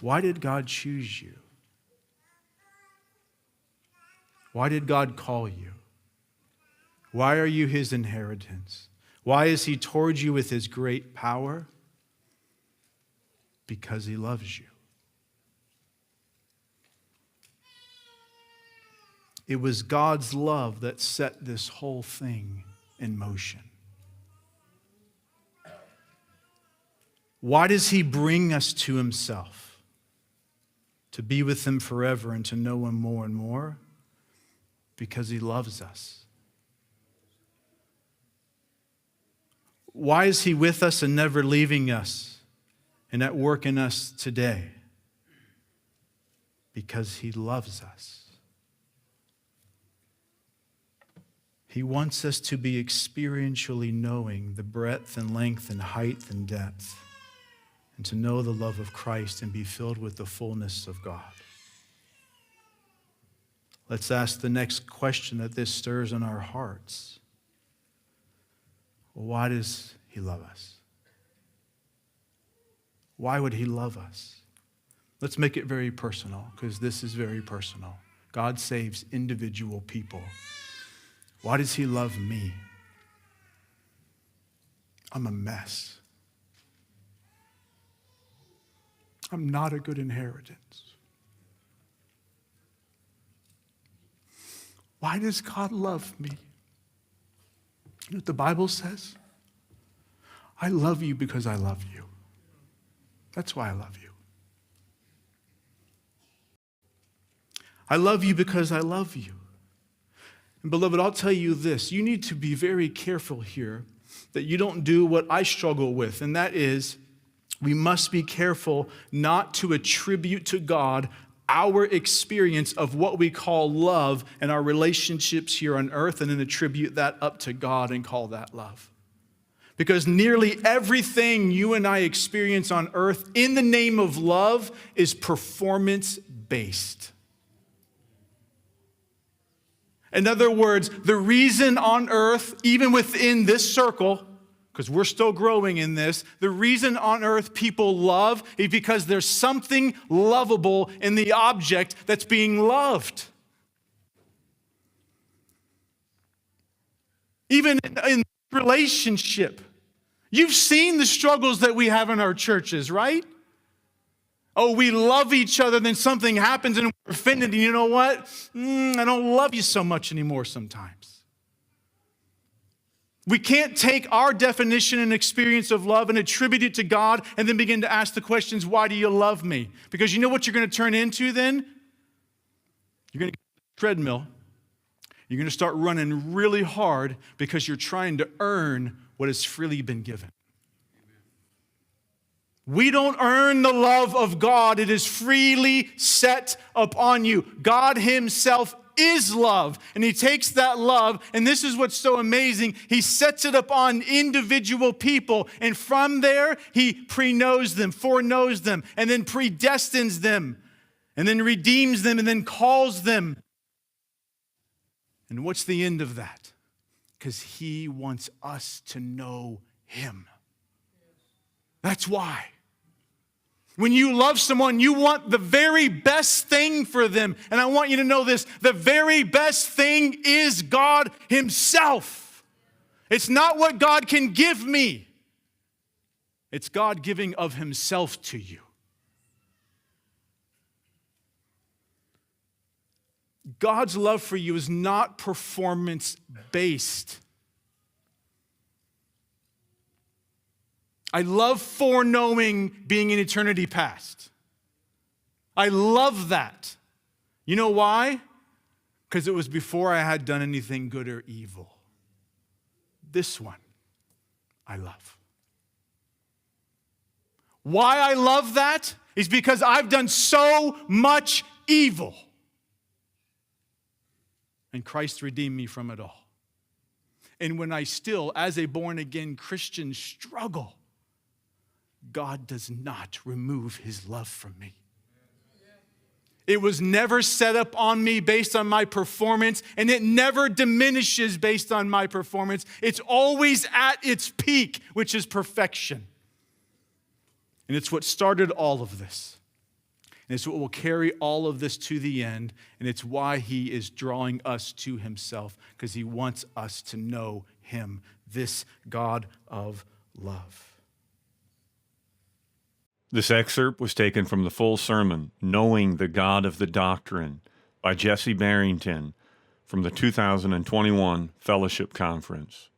Why did God choose you? Why did God call you? Why are you his inheritance? Why is he toward you with his great power? Because he loves you. It was God's love that set this whole thing in motion. Why does he bring us to himself? To be with him forever and to know him more and more? Because he loves us. Why is he with us and never leaving us and at work in us today? Because he loves us. He wants us to be experientially knowing the breadth and length and height and depth, and to know the love of Christ and be filled with the fullness of God. Let's ask the next question that this stirs in our hearts. Well, why does he love us? Why would he love us? Let's make it very personal, because this is very personal. God saves individual people. Why does he love me? I'm a mess. I'm not a good inheritance. Why does God love me? You know what the Bible says? I love you because I love you. That's why I love you. I love you because I love you. And beloved, I'll tell you this. You need to be very careful here that you don't do what I struggle with, and that is we must be careful not to attribute to God our experience of what we call love and our relationships here on earth, and then attribute that up to God and call that love. Because nearly everything you and I experience on earth in the name of love is performance-based. In other words, the reason on earth, even within this circle, because we're still growing in this, the reason on earth people love is because there's something lovable in the object that's being loved. Even in relationship, you've seen the struggles that we have in our churches, right? Oh, we love each other, then something happens and we're offended, and you know what? I don't love you so much anymore sometimes. We can't take our definition and experience of love and attribute it to God and then begin to ask the questions, why do you love me? Because you know what you're going to turn into then? You're going to get on the treadmill. You're going to start running really hard because you're trying to earn what has freely been given. We don't earn the love of God. It is freely set upon you. God himself is love. And he takes that love, and this is what's so amazing. He sets it upon individual people. And from there, he pre-knows them, foreknows them, and then predestines them, and then redeems them, and then calls them. And what's the end of that? Because he wants us to know him. That's why. When you love someone, you want the very best thing for them. And I want you to know this. The very best thing is God himself. It's not what God can give me. It's God giving of himself to you. God's love for you is not performance-based. I love foreknowing being in eternity past. I love that. You know why? Because it was before I had done anything good or evil. This one, I love. Why I love that is because I've done so much evil. And Christ redeemed me from it all. And when I still, as a born-again Christian, struggle, God does not remove his love from me. It was never set up on me based on my performance, and it never diminishes based on my performance. It's always at its peak, which is perfection. And it's what started all of this. And it's what will carry all of this to the end. And it's why he is drawing us to himself, because he wants us to know him, this God of love. This excerpt was taken from the full sermon, Knowing the God of the Doctrine, by Jesse Barrington from the 2021 Fellowship Conference.